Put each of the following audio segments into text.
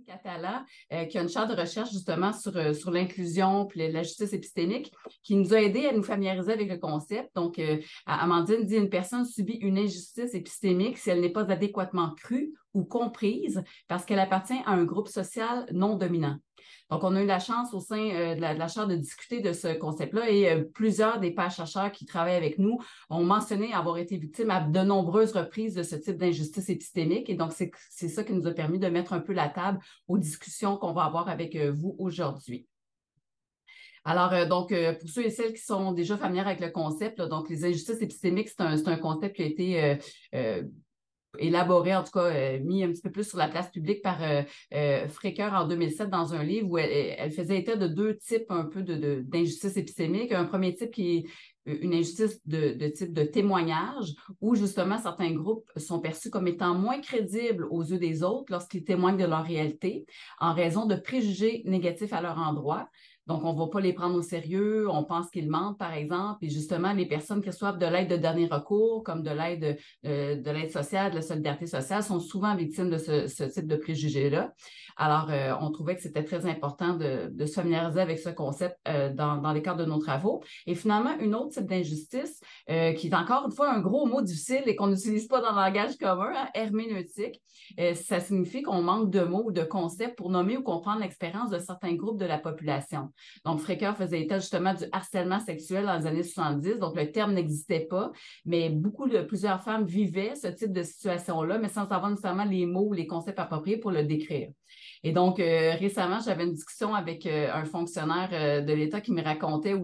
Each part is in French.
Catalan, qui a une chaire de recherche justement sur l'inclusion puis la justice épistémique, qui nous a aidé à nous familiariser avec le concept. Donc, Amandine dit une personne subit une injustice épistémique si elle n'est pas adéquatement crue ou comprise parce qu'elle appartient à un groupe social non dominant. Donc, on a eu la chance au sein de la chaire de discuter de ce concept-là et plusieurs des pairs chercheurs qui travaillent avec nous ont mentionné avoir été victimes à de nombreuses reprises de ce type d'injustice épistémique. Et donc, c'est ça qui nous a permis de mettre un peu la table aux discussions qu'on va avoir avec vous aujourd'hui. Alors, pour ceux et celles qui sont déjà familiers avec le concept, là, donc les injustices épistémiques, c'est un concept qui a été élaboré, en tout cas mis un petit peu plus sur la place publique par Frecker en 2007 dans un livre où elle faisait état de deux types un peu d'injustice épistémique. Un premier type qui est une injustice de type de témoignage, où justement certains groupes sont perçus comme étant moins crédibles aux yeux des autres lorsqu'ils témoignent de leur réalité en raison de préjugés négatifs à leur endroit. Donc, on ne va pas les prendre au sérieux, on pense qu'ils mentent, par exemple, et justement, les personnes qui reçoivent de l'aide de dernier recours, comme de l'aide sociale, de la solidarité sociale, sont souvent victimes de ce type de préjugés-là. Alors, on trouvait que c'était très important de se familiariser avec ce concept dans les cadres de nos travaux. Et finalement, une autre type d'injustice, qui est encore une fois un gros mot difficile et qu'on n'utilise pas dans le langage commun, hein, herméneutique. Ça signifie qu'on manque de mots ou de concepts pour nommer ou comprendre l'expérience de certains groupes de la population. Donc, Frecker faisait état justement du harcèlement sexuel dans les années 70. Donc, le terme n'existait pas, mais plusieurs femmes vivaient ce type de situation-là, mais sans avoir nécessairement les mots ou les concepts appropriés pour le décrire. Et donc, récemment, j'avais une discussion avec un fonctionnaire de l'État qui me racontait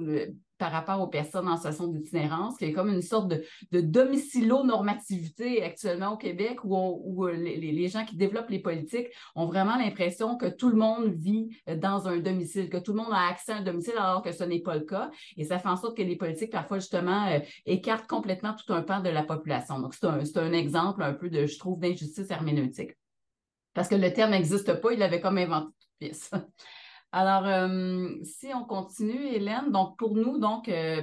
par rapport aux personnes en situation d'itinérance, qui est comme une sorte de domicilo-normativité actuellement au Québec, où les gens qui développent les politiques ont vraiment l'impression que tout le monde vit dans un domicile, que tout le monde a accès à un domicile, alors que ce n'est pas le cas. Et ça fait en sorte que les politiques, parfois, justement, écartent complètement tout un pan de la population. Donc, c'est un exemple un peu je trouve, d'injustice herméneutique. Parce que le terme n'existe pas, il avait comme inventé toute pièce. Alors, si on continue, Hélène, donc pour nous,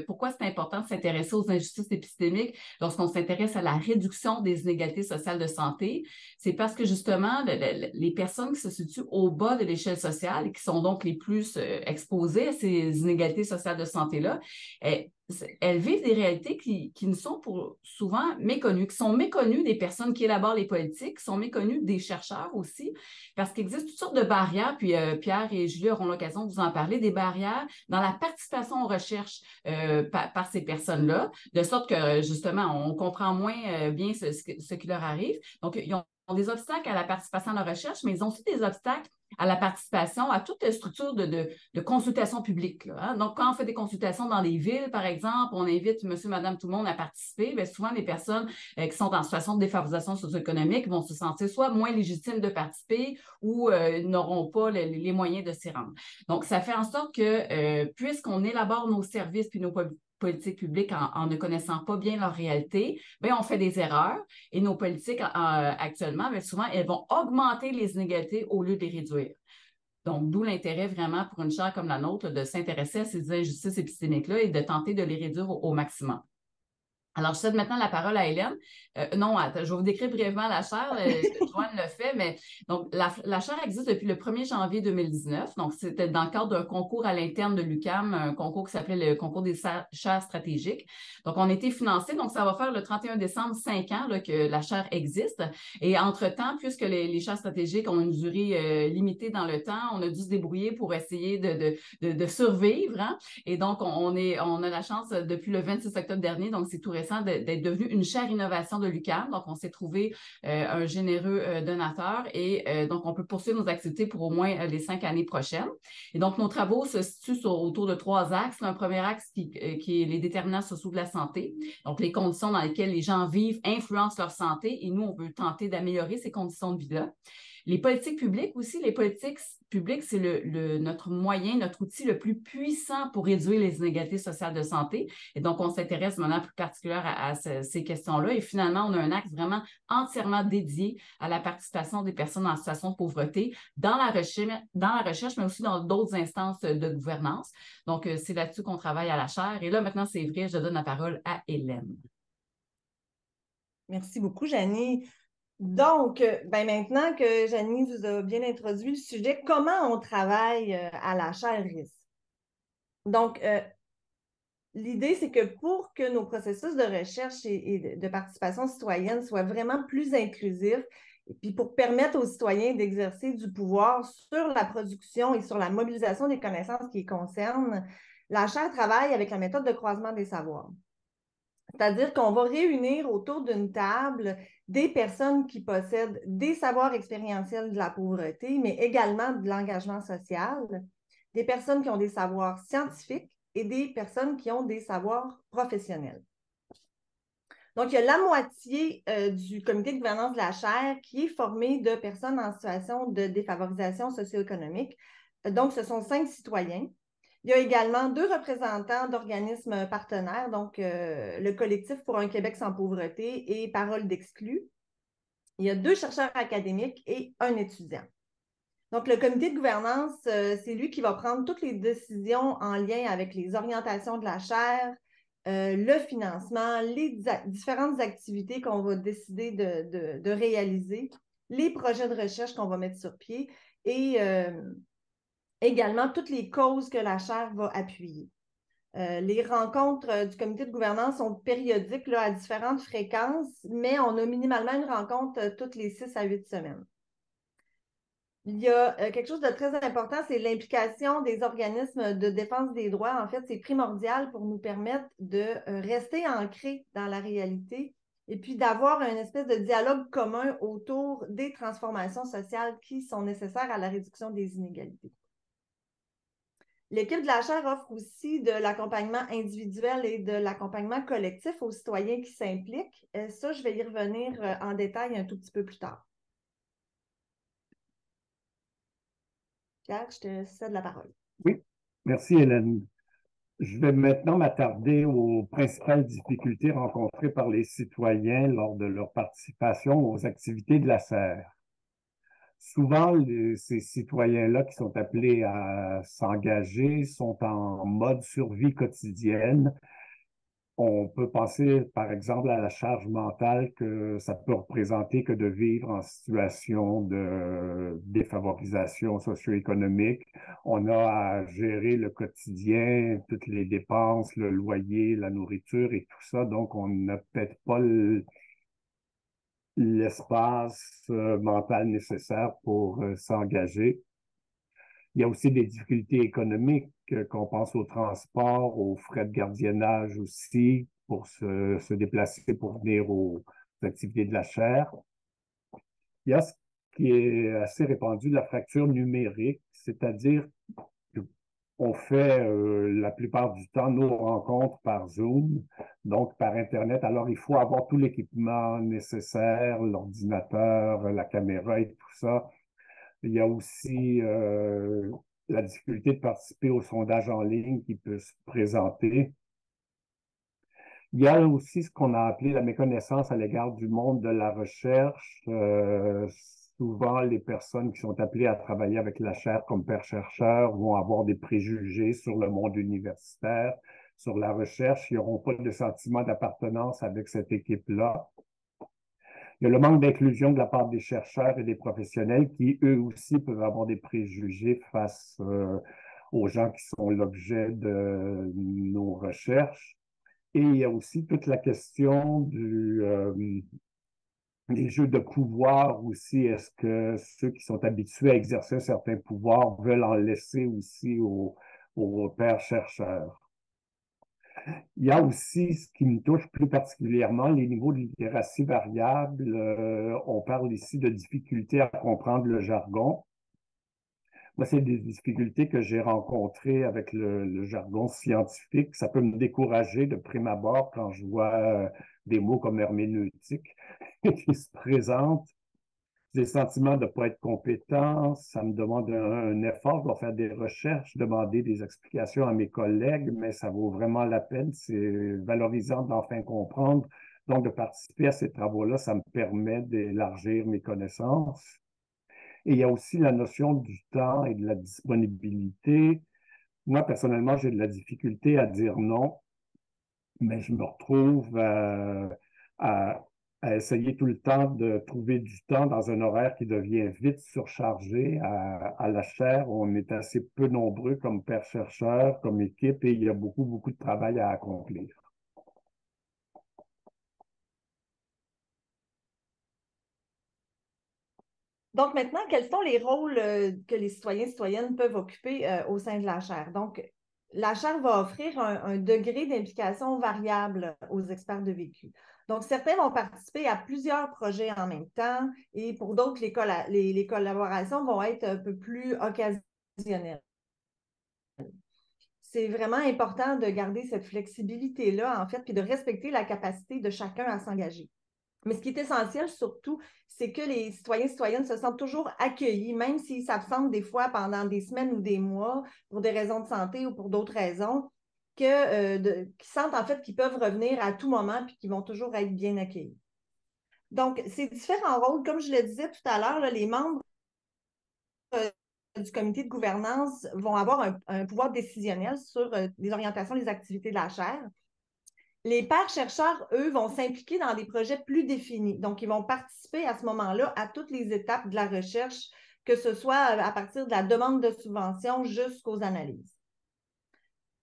pourquoi c'est important de s'intéresser aux injustices épistémiques lorsqu'on s'intéresse à la réduction des inégalités sociales de santé? C'est parce que justement, les personnes qui se situent au bas de l'échelle sociale et qui sont donc les plus exposées à ces inégalités sociales de santé-là, elles vivent des réalités qui ne sont souvent méconnues, qui sont méconnues des personnes qui élaborent les politiques, qui sont méconnues des chercheurs aussi, parce qu'il existe toutes sortes de barrières, puis Pierre et Julie auront l'occasion de vous en parler, des barrières dans la participation aux recherches par ces personnes-là, de sorte que justement, on comprend moins bien ce qui leur arrive. Donc, ils ont des obstacles à la participation à la recherche, mais ils ont aussi des obstacles à la participation à toute structure de consultation publique. Là, hein. Donc, quand on fait des consultations dans les villes, par exemple, on invite monsieur, madame, tout le monde à participer. Bien, souvent, les personnes qui sont en situation de défavorisation socio-économique vont se sentir soit moins légitimes de participer ou n'auront pas les moyens de s'y rendre. Donc, ça fait en sorte que puisqu'on élabore nos services puis nos politiques publiques en ne connaissant pas bien leur réalité, bien, on fait des erreurs et nos politiques actuellement, bien, souvent, elles vont augmenter les inégalités au lieu de les réduire. Donc, d'où l'intérêt vraiment pour une chaire comme la nôtre de s'intéresser à ces injustices épistémiques-là et de tenter de les réduire au maximum. Alors, je cède maintenant la parole à Hélène. Non, attends, je vais vous décrire brièvement la chaire. Joanne le fait, mais donc la chaire existe depuis le 1er janvier 2019. Donc, c'était dans le cadre d'un concours à l'interne de l'UQAM, un concours qui s'appelait le concours des chaires stratégiques. Donc, on a été financé. Donc, ça va faire le 31 décembre 5 ans là, que la chaire existe. Et entre-temps, puisque les chaires stratégiques ont une durée limitée dans le temps, on a dû se débrouiller pour essayer de survivre. Hein? Et donc, on a la chance depuis le 26 octobre dernier, donc c'est tout récent, d'être devenu une chaire innovation de l'UQAM. Donc, on s'est trouvé un généreux donateur et donc, on peut poursuivre nos activités pour au moins les 5 années prochaines. Et donc, nos travaux se situent autour de 3 axes. Un premier axe qui est les déterminants sociaux de la santé. Donc, les conditions dans lesquelles les gens vivent influencent leur santé et nous, on veut tenter d'améliorer ces conditions de vie-là. Les politiques publiques aussi, les politiques publiques, c'est notre moyen, notre outil le plus puissant pour réduire les inégalités sociales de santé. Et donc, on s'intéresse de manière plus particulière à ces questions-là. Et finalement, on a un axe vraiment entièrement dédié à la participation des personnes en situation de pauvreté dans la recherche, mais aussi dans d'autres instances de gouvernance. Donc, c'est là-dessus qu'on travaille à la chaire. Et là, maintenant, c'est vrai, je donne la parole à Hélène. Merci beaucoup, Janie. Donc, maintenant que Janie vous a bien introduit le sujet, comment on travaille à la chaire RIS? Donc, l'idée, c'est que pour que nos processus de recherche et de participation citoyenne soient vraiment plus inclusifs, et puis pour permettre aux citoyens d'exercer du pouvoir sur la production et sur la mobilisation des connaissances qui les concernent, la chaire travaille avec la méthode de croisement des savoirs. C'est-à-dire qu'on va réunir autour d'une table des personnes qui possèdent des savoirs expérientiels de la pauvreté, mais également de l'engagement social, des personnes qui ont des savoirs scientifiques et des personnes qui ont des savoirs professionnels. Donc, il y a la moitié du comité de gouvernance de la chaire qui est formé de personnes en situation de défavorisation socio-économique. Donc, ce sont 5 citoyens. Il y a également 2 représentants d'organismes partenaires, donc le Collectif pour un Québec sans pauvreté et Parole d'exclus. Il y a 2 chercheurs académiques et un étudiant. Donc, le comité de gouvernance, c'est lui qui va prendre toutes les décisions en lien avec les orientations de la chaire, le financement, les différentes activités qu'on va décider de réaliser, les projets de recherche qu'on va mettre sur pied et également toutes les causes que la chaire va appuyer. Les rencontres du comité de gouvernance sont périodiques là, à différentes fréquences, mais on a minimalement une rencontre toutes les 6 à 8 semaines. Il y a quelque chose de très important, c'est l'implication des organismes de défense des droits. En fait, c'est primordial pour nous permettre de rester ancrés dans la réalité et puis d'avoir une espèce de dialogue commun autour des transformations sociales qui sont nécessaires à la réduction des inégalités. L'équipe de la chaire offre aussi de l'accompagnement individuel et de l'accompagnement collectif aux citoyens qui s'impliquent. Ça, je vais y revenir en détail un tout petit peu plus tard. Pierre, je te cède la parole. Oui, merci Hélène. Je vais maintenant m'attarder aux principales difficultés rencontrées par les citoyens lors de leur participation aux activités de la serre. Souvent, ces citoyens-là qui sont appelés à s'engager sont en mode survie quotidienne. On peut penser, par exemple, à la charge mentale que ça peut représenter que de vivre en situation de défavorisation socio-économique. On a à gérer le quotidien, toutes les dépenses, le loyer, la nourriture et tout ça. Donc, on n'a peut-être pas l'espace mental nécessaire pour s'engager. Il y a aussi des difficultés économiques, qu'on pense au transport, aux frais de gardiennage aussi, pour se déplacer pour venir aux activités de la chaire. Il y a ce qui est assez répandu, la fracture numérique, c'est-à-dire qu'on fait la plupart du temps nos rencontres par Zoom, donc par Internet. Alors, il faut avoir tout l'équipement nécessaire, l'ordinateur, la caméra et tout ça. Il y a aussi la difficulté de participer au sondage en ligne qui peut se présenter. Il y a aussi ce qu'on a appelé la méconnaissance à l'égard du monde de la recherche. Souvent, les personnes qui sont appelées à travailler avec la chaire comme pairs-chercheurs vont avoir des préjugés sur le monde universitaire, sur la recherche. Ils n'auront pas de sentiment d'appartenance avec cette équipe-là. Il y a le manque d'inclusion de la part des chercheurs et des professionnels qui, eux aussi, peuvent avoir des préjugés face aux gens qui sont l'objet de nos recherches. Et il y a aussi toute la question des jeux de pouvoir aussi. Est-ce que ceux qui sont habitués à exercer un certain pouvoir veulent en laisser aussi aux pairs chercheurs? Il y a aussi ce qui me touche plus particulièrement, les niveaux de littératie variables. On parle ici de difficultés à comprendre le jargon. Moi, c'est des difficultés que j'ai rencontrées avec le jargon scientifique. Ça peut me décourager de prime abord quand je vois des mots comme herméneutique qui se présentent. J'ai le sentiment de ne pas être compétent, ça me demande un effort, je dois faire des recherches, demander des explications à mes collègues, mais ça vaut vraiment la peine, c'est valorisant d'enfin comprendre. Donc, de participer à ces travaux-là, ça me permet d'élargir mes connaissances. Et il y a aussi la notion du temps et de la disponibilité. Moi, personnellement, j'ai de la difficulté à dire non, mais je me retrouve à à essayer tout le temps de trouver du temps dans un horaire qui devient vite surchargé. À la chaire, on est assez peu nombreux comme pairs-chercheurs, comme équipe, et il y a beaucoup, beaucoup de travail à accomplir. Donc maintenant, quels sont les rôles que les citoyens et citoyennes peuvent occuper au sein de la chaire? Donc, la chaire va offrir un degré d'implication variable aux experts de vécu. Donc, certains vont participer à plusieurs projets en même temps et pour d'autres, les collaborations vont être un peu plus occasionnelles. C'est vraiment important de garder cette flexibilité-là, en fait, puis de respecter la capacité de chacun à s'engager. Mais ce qui est essentiel surtout, c'est que les citoyens et citoyennes se sentent toujours accueillis, même s'ils s'absentent des fois pendant des semaines ou des mois pour des raisons de santé ou pour d'autres raisons, qu'ils sentent en fait qu'ils peuvent revenir à tout moment puis qu'ils vont toujours être bien accueillis. Donc, ces différents rôles, comme je le disais tout à l'heure, les membres du comité de gouvernance vont avoir un pouvoir décisionnel sur les orientations, les activités de la chaire. Les pairs chercheurs, eux, vont s'impliquer dans des projets plus définis. Donc, ils vont participer à ce moment-là à toutes les étapes de la recherche, que ce soit à partir de la demande de subvention jusqu'aux analyses.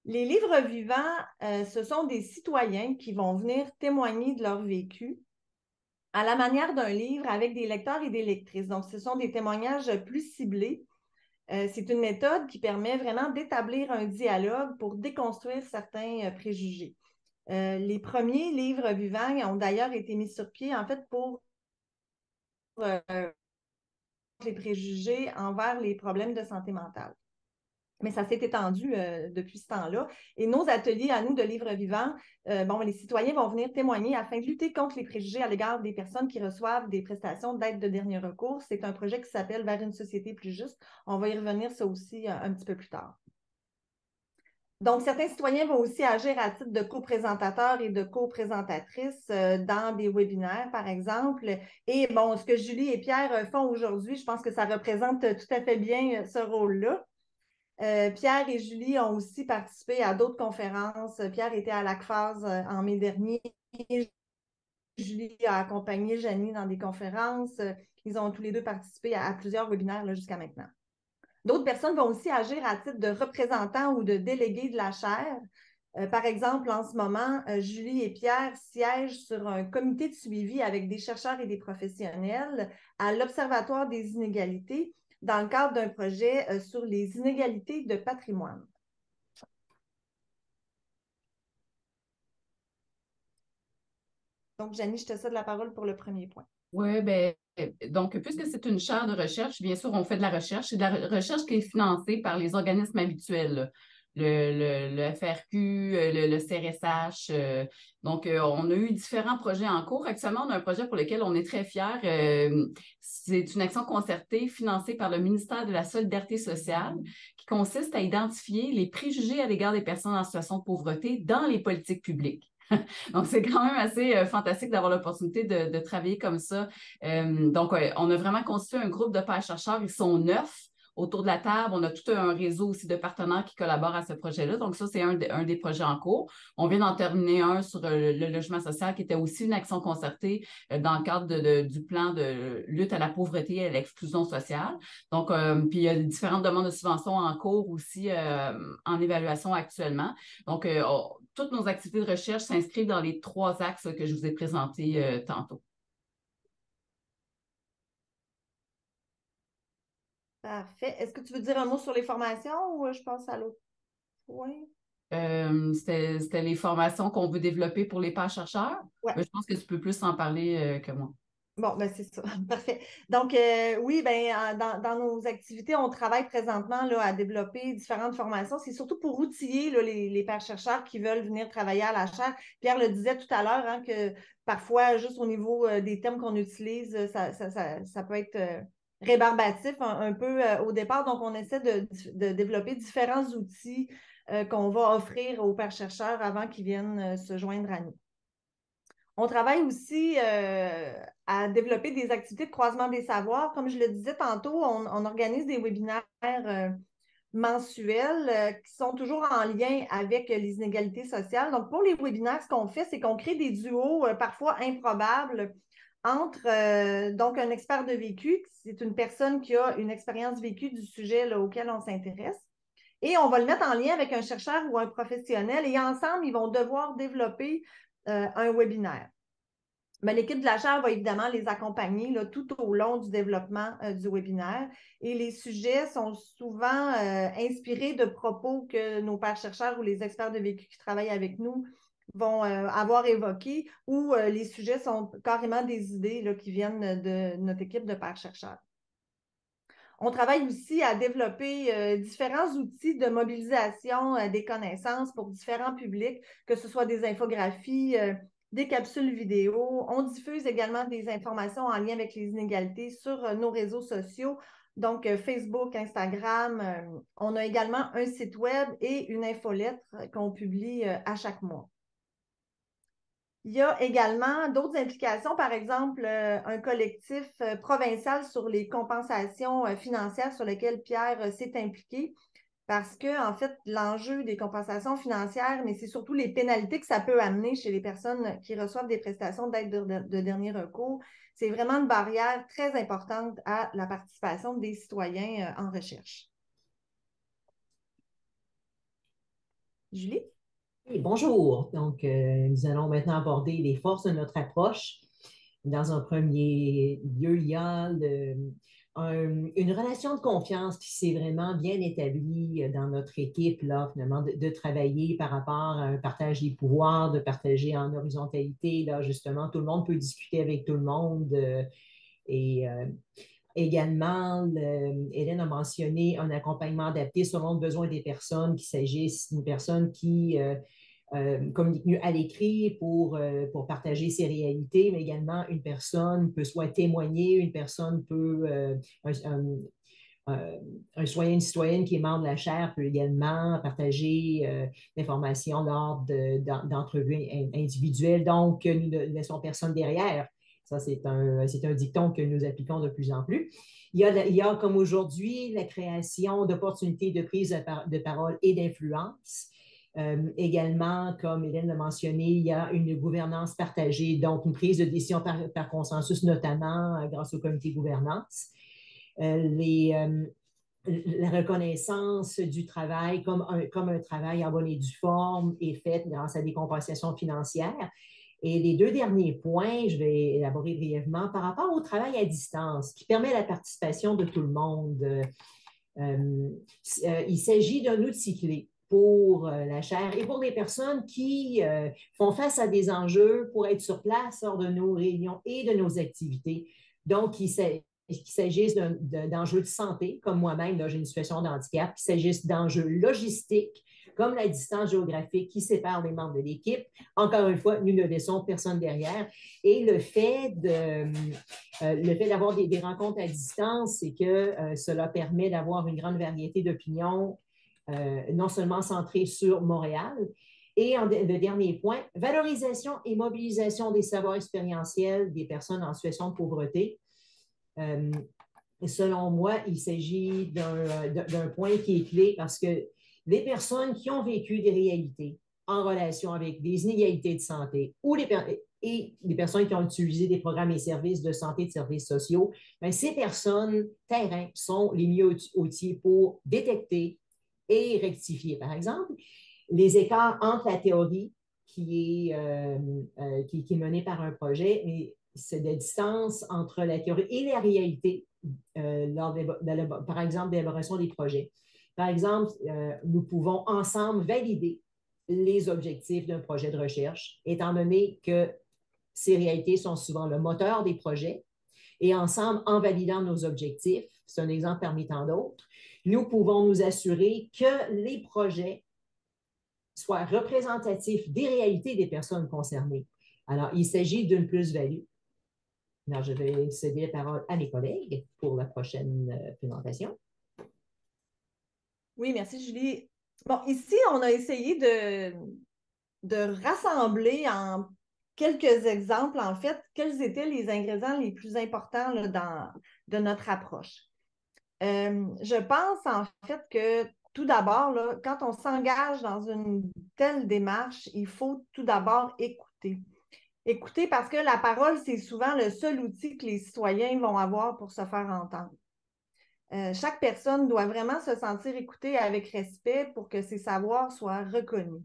Les livres vivants, ce sont des citoyens qui vont venir témoigner de leur vécu à la manière d'un livre avec des lecteurs et des lectrices. Donc, ce sont des témoignages plus ciblés. C'est une méthode qui permet vraiment d'établir un dialogue pour déconstruire certains préjugés. Les premiers livres vivants ont d'ailleurs été mis sur pied, en fait, pour les préjugés envers les problèmes de santé mentale. Mais ça s'est étendu depuis ce temps-là. Et nos ateliers à nous de livres vivants, les citoyens vont venir témoigner afin de lutter contre les préjugés à l'égard des personnes qui reçoivent des prestations d'aide de dernier recours. C'est un projet qui s'appelle Vers une société plus juste. On va y revenir ça aussi un petit peu plus tard. Donc, certains citoyens vont aussi agir à titre de co-présentateurs et de co-présentatrices dans des webinaires, par exemple. Et bon, ce que Julie et Pierre font aujourd'hui, je pense que ça représente tout à fait bien ce rôle-là. Pierre et Julie ont aussi participé à d'autres conférences. Pierre était à l'ACFAS en mai dernier. Julie a accompagné Janie dans des conférences. Ils ont tous les deux participé à plusieurs webinaires jusqu'à maintenant. D'autres personnes vont aussi agir à titre de représentants ou de délégués de la chaire. Par exemple, en ce moment, Julie et Pierre siègent sur un comité de suivi avec des chercheurs et des professionnels à l'Observatoire des inégalités dans le cadre d'un projet sur les inégalités de patrimoine. Donc, Janie, je te cède la parole pour le premier point. Oui, bien, donc, puisque c'est une chaire de recherche, bien sûr, on fait de la recherche. C'est de la recherche qui est financée par les organismes habituels, là. Le FRQ, le CRSH. Donc, on a eu différents projets en cours. Actuellement, on a un projet pour lequel on est très fiers. C'est une action concertée financée par le ministère de la Solidarité sociale qui consiste à identifier les préjugés à l'égard des personnes en situation de pauvreté dans les politiques publiques. Donc, c'est quand même assez fantastique d'avoir l'opportunité de travailler comme ça. Donc, on a vraiment constitué un groupe de pairs-chercheurs. Ils sont 9 autour de la table. On a tout un réseau aussi de partenaires qui collaborent à ce projet-là. Donc, ça, c'est un des projets en cours. On vient d'en terminer un sur le logement social qui était aussi une action concertée dans le cadre du plan de lutte à la pauvreté et à l'exclusion sociale. Donc, puis il y a différentes demandes de subventions en cours aussi en évaluation actuellement. Donc, toutes nos activités de recherche s'inscrivent dans les 3 axes que je vous ai présentés tantôt. Parfait. Est-ce que tu veux dire un mot sur les formations ou je passe à l'autre point? C'était les formations qu'on veut développer pour les pairs-chercheurs. Ouais. Je pense que tu peux plus en parler que moi. Bon, ben c'est ça. Parfait. Donc, oui, ben, dans nos activités, on travaille présentement là, à développer différentes formations. C'est surtout pour outiller là, les pairs-chercheurs qui veulent venir travailler à la chaire. Pierre le disait tout à l'heure, hein, que parfois, juste au niveau des termes qu'on utilise, ça peut être rébarbatif un peu au départ. Donc, on essaie de développer différents outils qu'on va offrir aux pairs-chercheurs avant qu'ils viennent se joindre à nous. On travaille aussi à développer des activités de croisement des savoirs. Comme je le disais tantôt, on organise des webinaires mensuels qui sont toujours en lien avec les inégalités sociales. Donc, pour les webinaires, ce qu'on fait, c'est qu'on crée des duos parfois improbables entre donc un expert de vécu, c'est une personne qui a une expérience vécue du sujet là, auquel on s'intéresse, et on va le mettre en lien avec un chercheur ou un professionnel, et ensemble, ils vont devoir développer un webinaire. Mais l'équipe de la chaire va évidemment les accompagner là, tout au long du développement du webinaire. Et les sujets sont souvent inspirés de propos que nos pairs chercheurs ou les experts de vécu qui travaillent avec nous vont avoir évoqués, ou les sujets sont carrément des idées là, qui viennent de notre équipe de pairs chercheurs. On travaille aussi à développer différents outils de mobilisation des connaissances pour différents publics, que ce soit des infographies, des capsules vidéo. On diffuse également des informations en lien avec les inégalités sur nos réseaux sociaux, donc Facebook, Instagram. On a également un site web et une infolettre qu'on publie à chaque mois. Il y a également d'autres implications, par exemple, un collectif provincial sur les compensations financières sur lequel Pierre s'est impliqué, parce que, en fait, l'enjeu des compensations financières, mais c'est surtout les pénalités que ça peut amener chez les personnes qui reçoivent des prestations d'aide de dernier recours. C'est vraiment une barrière très importante à la participation des citoyens en recherche. Julie? Oui, bonjour. Donc, nous allons maintenant aborder les forces de notre approche. Dans un premier lieu, il y a une relation de confiance qui s'est vraiment bien établie dans notre équipe, là, finalement, de travailler par rapport à un partage des pouvoirs, de partager en horizontalité. Là, justement, tout le monde peut discuter avec tout le monde. Également, Hélène a mentionné un accompagnement adapté selon le besoin des personnes, qu'il s'agisse d'une personne qui communique mieux à l'écrit pour partager ses réalités, mais également une personne peut soit témoigner, une personne peut, un citoyen, une citoyenne qui est membre de la chaire peut également partager l'information lors d'entrevues individuelles. Donc, nous ne laissons personne derrière. Ça, c'est un dicton que nous appliquons de plus en plus. Il y a comme aujourd'hui, la création d'opportunités de prise de parole et d'influence. Également, comme Hélène l'a mentionné, il y a une gouvernance partagée, donc une prise de décision par consensus, notamment grâce au comité de gouvernance. La reconnaissance du travail comme un travail en bonne et due forme est faite grâce à des compensations financières. Et les deux derniers points, je vais élaborer brièvement par rapport au travail à distance qui permet la participation de tout le monde. Il s'agit d'un outil clé pour la chaire et pour les personnes qui font face à des enjeux pour être sur place lors de nos réunions et de nos activités. Donc, qu'il s'agisse d'enjeux de santé, comme moi-même, j'ai une situation de handicap, qu'il s'agisse d'enjeux logistiques, comme la distance géographique qui sépare les membres de l'équipe. Encore une fois, nous ne laissons personne derrière. Et le fait d'avoir des rencontres à distance, c'est que cela permet d'avoir une grande variété d'opinions, non seulement centrées sur Montréal. Et le dernier point, valorisation et mobilisation des savoirs expérientiels des personnes en situation de pauvreté. Selon moi, il s'agit d'un point qui est clé parce que les personnes qui ont vécu des réalités en relation avec des inégalités de santé et les personnes qui ont utilisé des programmes et services de santé, de services sociaux, bien, ces personnes terrain sont les mieux outils pour détecter et rectifier, par exemple, les écarts entre la théorie qui est menée par un projet et c'est de distance entre la théorie et la réalité lors par exemple, d'élaboration des projets. Par exemple, nous pouvons ensemble valider les objectifs d'un projet de recherche, étant donné que ces réalités sont souvent le moteur des projets. Et ensemble, en validant nos objectifs, c'est un exemple parmi tant d'autres, nous pouvons nous assurer que les projets soient représentatifs des réalités des personnes concernées. Alors, il s'agit d'une plus-value. Alors, je vais céder la parole à mes collègues pour la prochaine présentation. Oui, merci Julie. Bon, ici, on a essayé de rassembler en quelques exemples, en fait, quels étaient les ingrédients les plus importants là, de notre approche. Je pense, en fait, que tout d'abord, là, quand on s'engage dans une telle démarche, il faut tout d'abord écouter. Écouter parce que la parole, c'est souvent le seul outil que les citoyens vont avoir pour se faire entendre. Chaque personne doit vraiment se sentir écoutée avec respect pour que ses savoirs soient reconnus.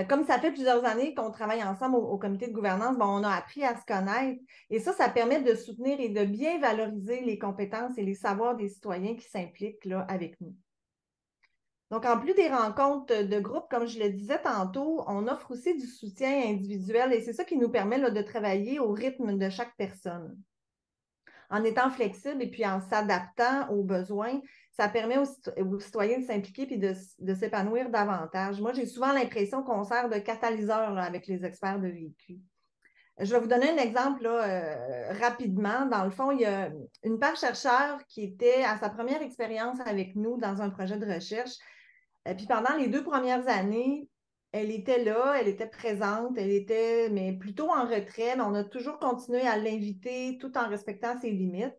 Comme ça fait plusieurs années qu'on travaille ensemble au comité de gouvernance, bon, on a appris à se connaître et ça permet de soutenir et de bien valoriser les compétences et les savoirs des citoyens qui s'impliquent là, avec nous. Donc, en plus des rencontres de groupe, comme je le disais tantôt, on offre aussi du soutien individuel et c'est ça qui nous permet là, de travailler au rythme de chaque personne. En étant flexible et puis en s'adaptant aux besoins, ça permet aux citoyens de s'impliquer et de s'épanouir davantage. Moi, j'ai souvent l'impression qu'on sert de catalyseur là, avec les experts de vécu. Je vais vous donner un exemple là, rapidement. Dans le fond, il y a une père chercheur qui était à sa première expérience avec nous dans un projet de recherche. Puis pendant les 2 premières années, elle était là, elle était présente, elle était mais plutôt en retrait, mais on a toujours continué à l'inviter tout en respectant ses limites.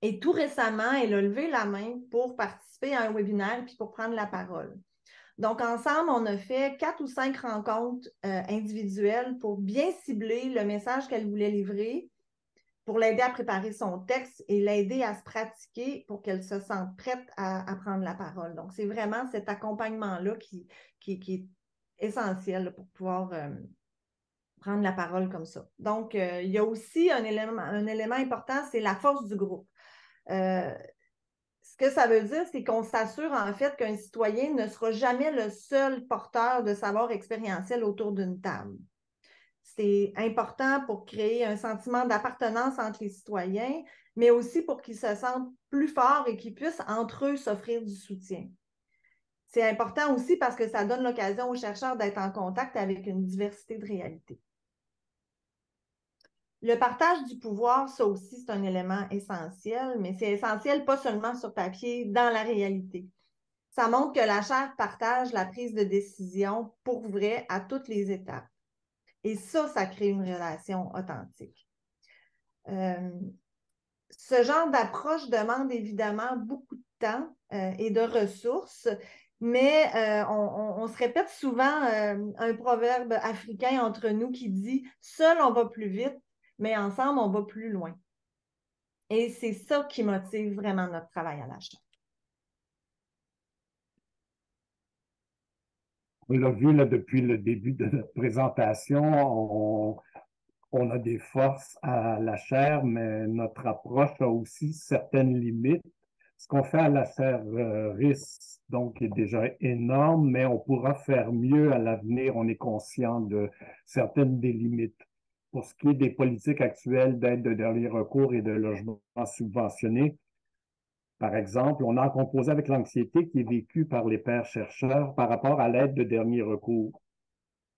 Et tout récemment, elle a levé la main pour participer à un webinaire puis pour prendre la parole. Donc, ensemble, on a fait 4 ou 5 rencontres individuelles pour bien cibler le message qu'elle voulait livrer, pour l'aider à préparer son texte et l'aider à se pratiquer pour qu'elle se sente prête à prendre la parole. Donc, c'est vraiment cet accompagnement-là qui est essentiel là, pour pouvoir prendre la parole comme ça. Donc, il y a aussi un élément important, c'est la force du groupe. Ce que ça veut dire, c'est qu'on s'assure en fait qu'un citoyen ne sera jamais le seul porteur de savoir expérientiel autour d'une table. C'est important pour créer un sentiment d'appartenance entre les citoyens, mais aussi pour qu'ils se sentent plus forts et qu'ils puissent entre eux s'offrir du soutien. C'est important aussi parce que ça donne l'occasion aux chercheurs d'être en contact avec une diversité de réalités. Le partage du pouvoir, ça aussi, c'est un élément essentiel, mais c'est essentiel pas seulement sur papier, dans la réalité. Ça montre que la chaire partage la prise de décision pour vrai à toutes les étapes. Et ça crée une relation authentique. Ce genre d'approche demande évidemment beaucoup de temps et de ressources, mais on se répète souvent un proverbe africain entre nous qui dit « Seul, on va plus vite, mais ensemble, on va plus loin ». Et c'est ça qui motive vraiment notre travail à la Chaire. On l'a vu là, depuis le début de notre présentation, on a des forces à la chaire, mais notre approche a aussi certaines limites. Ce qu'on fait à la chaire RIS, donc, est déjà énorme, mais on pourra faire mieux à l'avenir. On est conscient de certaines des limites. Pour ce qui est des politiques actuelles d'aide de dernier recours et de logement subventionné, par exemple, on a composé avec l'anxiété qui est vécue par les pairs chercheurs par rapport à l'aide de dernier recours.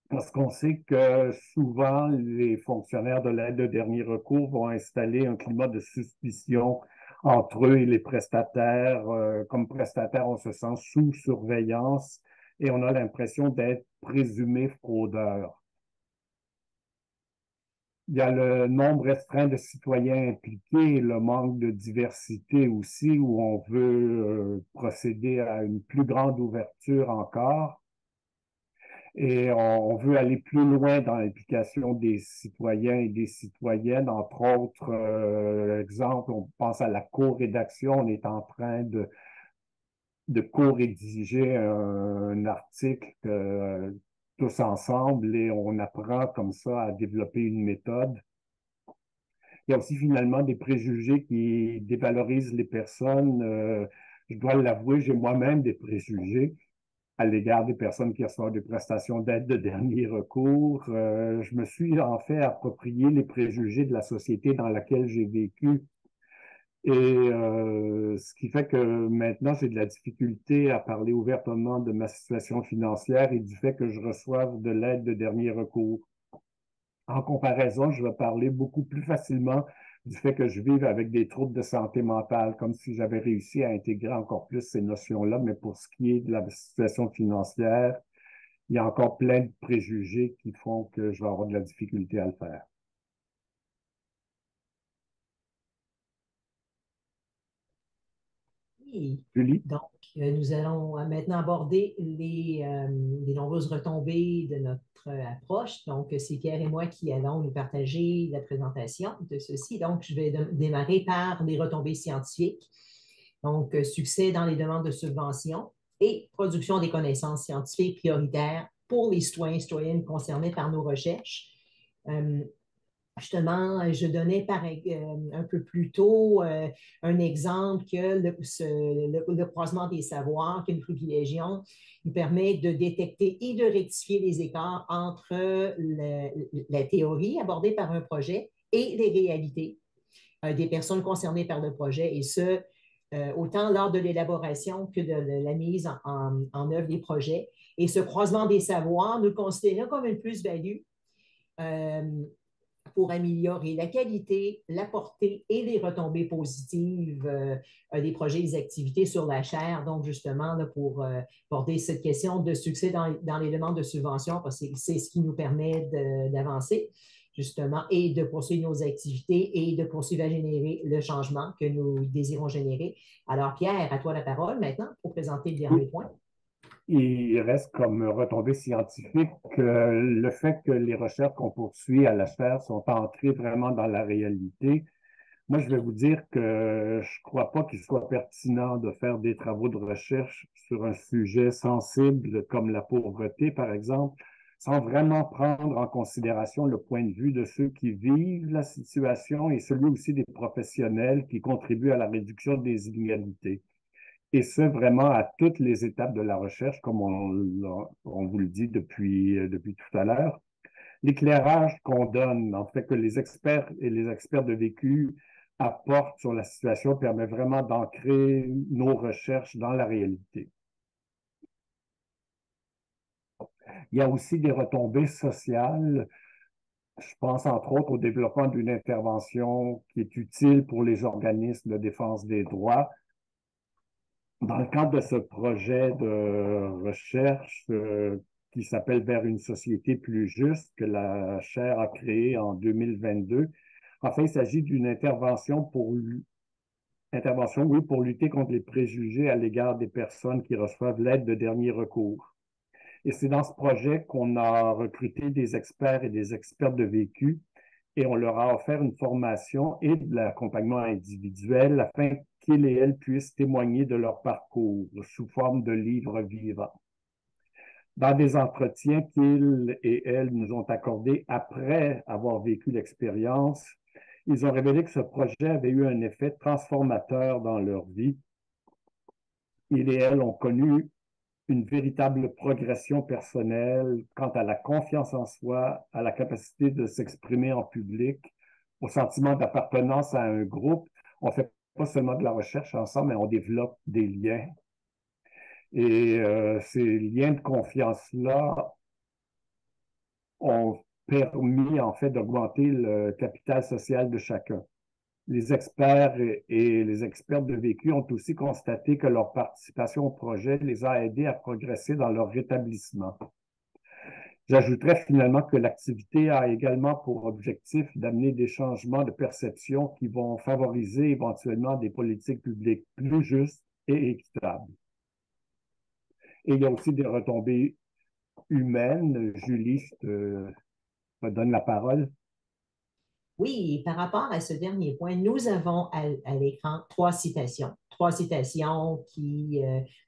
Parce qu'on sait que souvent, les fonctionnaires de l'aide de dernier recours vont installer un climat de suspicion entre eux et les prestataires. Comme prestataire, on se sent sous surveillance et on a l'impression d'être présumé fraudeur. Il y a le nombre restreint de citoyens impliqués, le manque de diversité aussi, où on veut procéder à une plus grande ouverture encore. Et on veut aller plus loin dans l'implication des citoyens et des citoyennes. Entre autres exemples, on pense à la co-rédaction. On est en train de co-rédiger un article tous ensemble et on apprend comme ça à développer une méthode. Il y a aussi finalement des préjugés qui dévalorisent les personnes. Je dois l'avouer, j'ai moi-même des préjugés à l'égard des personnes qui reçoivent des prestations d'aide de dernier recours. Je me suis en fait approprié les préjugés de la société dans laquelle j'ai vécu. Et ce qui fait que maintenant, j'ai de la difficulté à parler ouvertement de ma situation financière et du fait que je reçoive de l'aide de dernier recours. En comparaison, je vais parler beaucoup plus facilement du fait que je vive avec des troubles de santé mentale, comme si j'avais réussi à intégrer encore plus ces notions-là. Mais pour ce qui est de la situation financière, il y a encore plein de préjugés qui font que je vais avoir de la difficulté à le faire. Oui. Julie? Donc, Nous allons maintenant aborder les nombreuses retombées de notre approche. Donc, c'est Pierre et moi qui allons nous partager la présentation de ceci. Donc, je vais démarrer par les retombées scientifiques. Donc, succès dans les demandes de subventions et production des connaissances scientifiques prioritaires pour les citoyens et citoyennes concernés par nos recherches. Justement, je donnais un peu plus tôt un exemple que le croisement des savoirs que nous privilégions nous permet de détecter et de rectifier les écarts entre la théorie abordée par un projet et les réalités des personnes concernées par le projet, et ce, autant lors de l'élaboration que de la mise en œuvre des projets. Et ce croisement des savoirs, nous le considérons comme une plus-value pour améliorer la qualité, la portée et les retombées positives des projets et des activités sur la chaire. Donc, justement, là, pour aborder cette question de succès dans les demandes de subventions, parce que c'est ce qui nous permet d'avancer, justement, et de poursuivre nos activités et de poursuivre à générer le changement que nous désirons générer. Alors, Pierre, à toi la parole maintenant pour présenter le dernier point. Il reste comme retombée scientifique le fait que les recherches qu'on poursuit à la chaire sont entrées vraiment dans la réalité. Moi, je vais vous dire que je ne crois pas qu'il soit pertinent de faire des travaux de recherche sur un sujet sensible comme la pauvreté, par exemple, sans vraiment prendre en considération le point de vue de ceux qui vivent la situation et celui aussi des professionnels qui contribuent à la réduction des inégalités. Et ce, vraiment à toutes les étapes de la recherche, comme on vous le dit depuis tout à l'heure. L'éclairage qu'on donne, en fait, que les experts et les experts de vécu apportent sur la situation permet vraiment d'ancrer nos recherches dans la réalité. Il y a aussi des retombées sociales. Je pense entre autres au développement d'une intervention qui est utile pour les organismes de défense des droits. Dans le cadre de ce projet de recherche qui s'appelle Vers une société plus juste, que la chaire a créé en 2022, en fait, il s'agit d'une intervention pour lutter contre les préjugés à l'égard des personnes qui reçoivent l'aide de dernier recours. Et c'est dans ce projet qu'on a recruté des experts et des expertes de vécu et on leur a offert une formation et de l'accompagnement individuel afin qu'ils et elles puissent témoigner de leur parcours sous forme de livres vivants. Dans des entretiens qu'ils et elles nous ont accordés après avoir vécu l'expérience, ils ont révélé que ce projet avait eu un effet transformateur dans leur vie. Ils et elles ont connu une véritable progression personnelle quant à la confiance en soi, à la capacité de s'exprimer en public, au sentiment d'appartenance à un groupe. On ne fait pas seulement de la recherche ensemble, mais on développe des liens. Et ces liens de confiance-là ont permis, en fait, d'augmenter le capital social de chacun. Les experts et les expertes de vécu ont aussi constaté que leur participation au projet les a aidés à progresser dans leur rétablissement. J'ajouterais finalement que l'activité a également pour objectif d'amener des changements de perception qui vont favoriser éventuellement des politiques publiques plus justes et équitables. Et il y a aussi des retombées humaines. Julie, je te donne la parole. Oui, par rapport à ce dernier point, nous avons à l'écran trois citations qui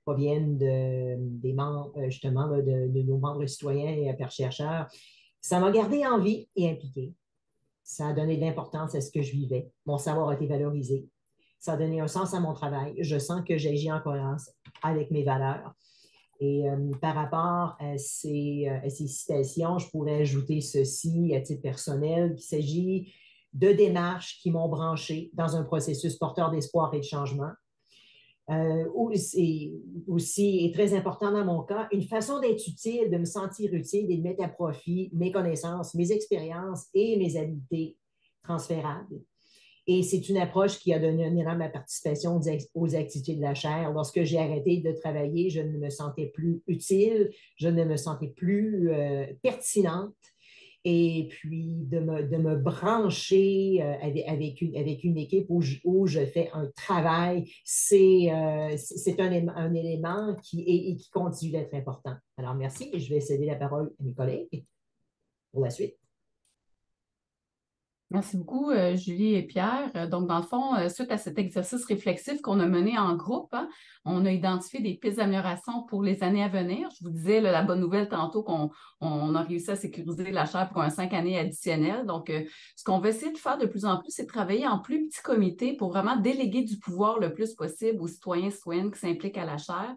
proviennent des membres, justement, de nos membres citoyens et chercheurs. Ça m'a gardé en vie et impliqué. Ça a donné de l'importance à ce que je vivais. Mon savoir a été valorisé. Ça a donné un sens à mon travail. Je sens que j'agis en cohérence avec mes valeurs. Et par rapport à ces citations, je pourrais ajouter ceci à titre personnel, qu'il s'agit de démarches qui m'ont branché dans un processus porteur d'espoir et de changement. Aussi, et très important dans mon cas, une façon d'être utile, de me sentir utile et de mettre à profit mes connaissances, mes expériences et mes habiletés transférables. Et c'est une approche qui a donné un élan à ma participation aux activités de la chaire. Lorsque j'ai arrêté de travailler, je ne me sentais plus utile, je ne me sentais plus pertinente. et puis de me brancher avec une équipe où je fais un travail, c'est un élément qui continue d'être important. Alors, merci et je vais céder la parole à mes collègues pour la suite. Merci beaucoup, Julie et Pierre. Donc, dans le fond, suite à cet exercice réflexif qu'on a mené en groupe, hein, on a identifié des pistes d'amélioration pour les années à venir. Je vous disais la bonne nouvelle tantôt qu'on a réussi à sécuriser la chaire pour un 5 années additionnel. Donc, ce qu'on va essayer de faire de plus en plus, c'est de travailler en plus petits comités pour vraiment déléguer du pouvoir le plus possible aux citoyens et citoyennes qui s'impliquent à la chaire.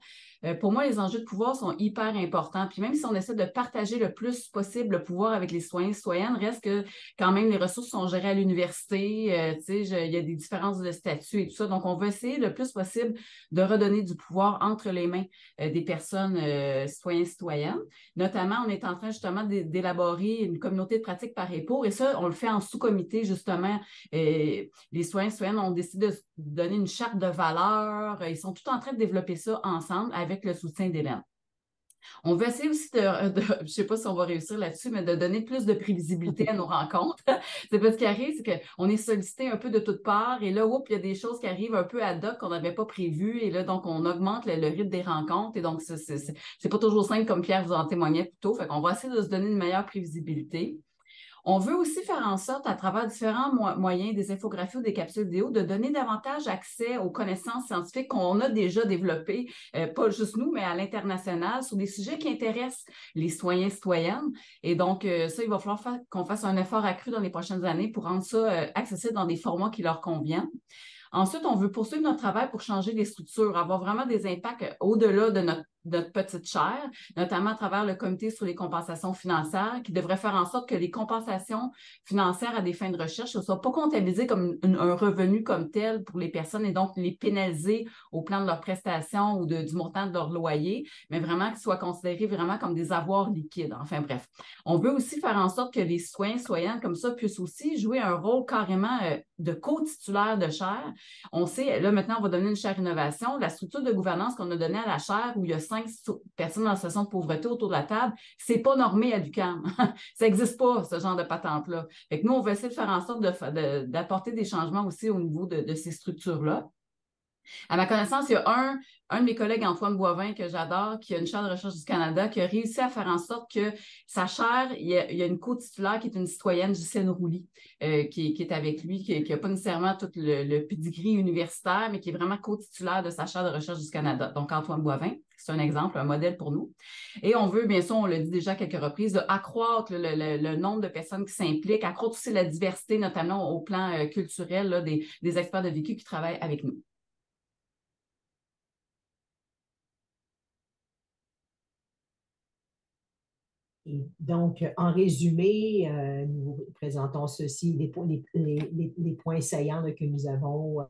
Pour moi, les enjeux de pouvoir sont hyper importants. Puis même si on essaie de partager le plus possible le pouvoir avec les citoyens et citoyennes, reste que quand même les ressources sont gérées à l'université. Tu sais, il y a des différences de statut et tout ça. Donc, on va essayer le plus possible de redonner du pouvoir entre les mains des personnes citoyens et citoyennes. Notamment, on est en train justement d'élaborer une communauté de pratique par épaule. Et ça, on le fait en sous-comité, justement. Les citoyens et citoyennes ont décidé de donner une charte de valeurs. Ils sont tout en train de développer ça ensemble avec le soutien d'Hélène. On va essayer aussi je ne sais pas si on va réussir là-dessus, mais de donner plus de prévisibilité à nos rencontres. C'est parce ce qui arrive, c'est qu'on est sollicité un peu de toutes parts et là, il y a des choses qui arrivent un peu ad hoc qu'on n'avait pas prévues et là, donc, on augmente le rythme des rencontres et donc, c'est pas toujours simple comme Pierre vous en témoignait plus tôt. Fait qu'on va essayer de se donner une meilleure prévisibilité. On veut aussi faire en sorte, à travers différents moyens, des infographies ou des capsules vidéo, de donner davantage accès aux connaissances scientifiques qu'on a déjà développées, pas juste nous, mais à l'international, sur des sujets qui intéressent les citoyens et citoyennes. Et donc, ça, il va falloir qu'on fasse un effort accru dans les prochaines années pour rendre ça accessible dans des formats qui leur conviennent. Ensuite, on veut poursuivre notre travail pour changer les structures, avoir vraiment des impacts au-delà de notre petite chaire, notamment à travers le comité sur les compensations financières, qui devrait faire en sorte que les compensations financières à des fins de recherche ne soient pas comptabilisées comme un revenu comme tel pour les personnes et donc les pénaliser au plan de leurs prestations ou du montant de leur loyer, mais vraiment qu'ils soient considérés vraiment comme des avoirs liquides. Enfin bref, on veut aussi faire en sorte que les citoyens et citoyennes comme ça puissent aussi jouer un rôle carrément de co-titulaire de chaire. On sait, là maintenant, on va donner une chaire innovation. La structure de gouvernance qu'on a donnée à la chaire, où il y a 5 personnes en situation de pauvreté autour de la table, c'est pas normé à l'UQAM. Ça n'existe pas, ce genre de patente-là. Fait que nous, on va essayer de faire en sorte d'apporter des changements aussi au niveau de ces structures-là. À ma connaissance, il y a un de mes collègues, Antoine Boivin, que j'adore, qui a une chaire de recherche du Canada, qui a réussi à faire en sorte que sa chaire, il y a une co-titulaire qui est une citoyenne, Ghislaine Rouly, qui est avec lui, qui n'a pas nécessairement tout le pedigree universitaire, mais qui est vraiment co-titulaire de sa chaire de recherche du Canada. Donc, Antoine Boivin, c'est un exemple, un modèle pour nous. Et on veut, bien sûr, on l'a dit déjà à quelques reprises, accroître le nombre de personnes qui s'impliquent, accroître aussi la diversité, notamment au plan culturel, là, des experts de vécu qui travaillent avec nous. Et donc, en résumé, nous présentons ceci, les points saillants là, que nous avons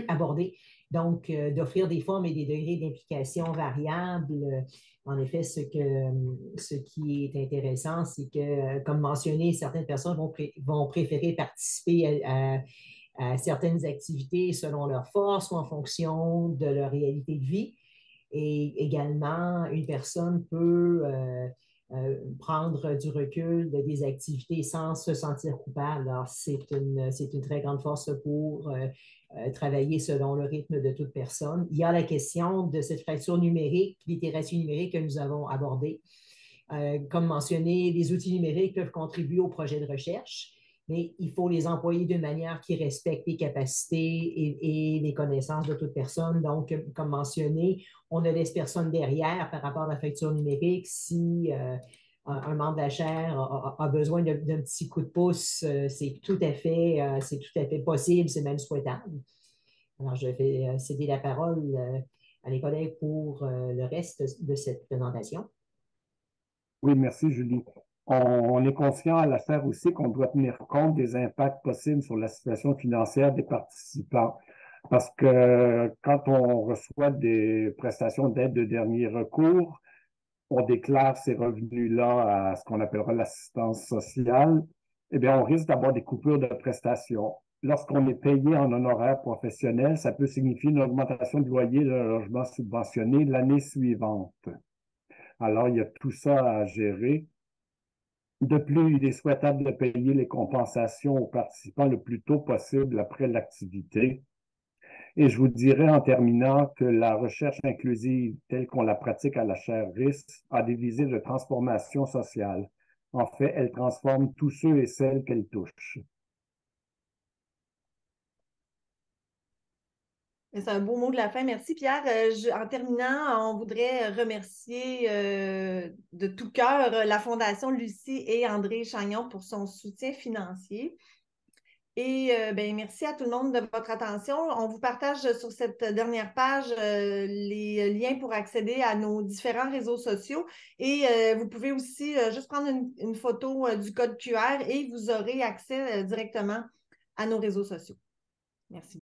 abordés. Donc, d'offrir des formes et des degrés d'implication variables. En effet, ce qui est intéressant, c'est que, comme mentionné, certaines personnes vont préférer participer à certaines activités selon leurs forces ou en fonction de leur réalité de vie. Et également, une personne peut prendre du recul de des activités sans se sentir coupable. Alors, c'est une très grande force pour travailler selon le rythme de toute personne. Il y a la question de cette fracture numérique, littératie numérique que nous avons abordée. Comme mentionné, les outils numériques peuvent contribuer au projet de recherche, mais il faut les employer d'une manière qui respecte les capacités et les connaissances de toute personne. Donc, comme mentionné, on ne laisse personne derrière par rapport à la facture numérique. Si un membre de la chaire a besoin d'un petit coup de pouce, c'est tout à fait possible, c'est même souhaitable. Alors, je vais céder la parole à mes collègues pour le reste de cette présentation. Oui, merci, Julie. On est conscient à la chaire aussi qu'on doit tenir compte des impacts possibles sur la situation financière des participants. Parce que quand on reçoit des prestations d'aide de dernier recours, on déclare ces revenus-là à ce qu'on appellera l'assistance sociale, eh bien, on risque d'avoir des coupures de prestations. Lorsqu'on est payé en honoraires professionnels, ça peut signifier une augmentation de loyer de logement subventionné l'année suivante. Alors, il y a tout ça à gérer. De plus, il est souhaitable de payer les compensations aux participants le plus tôt possible après l'activité. Et je vous dirais en terminant que la recherche inclusive telle qu'on la pratique à la chaire RIS a des visées de transformation sociale. En fait, elle transforme tous ceux et celles qu'elle touche. C'est un beau mot de la fin. Merci, Pierre. En terminant, on voudrait remercier de tout cœur la Fondation Lucie et André Chagnon pour son soutien financier. Et merci à tout le monde de votre attention. On vous partage sur cette dernière page les liens pour accéder à nos différents réseaux sociaux. Et vous pouvez aussi juste prendre une photo du code QR et vous aurez accès directement à nos réseaux sociaux. Merci.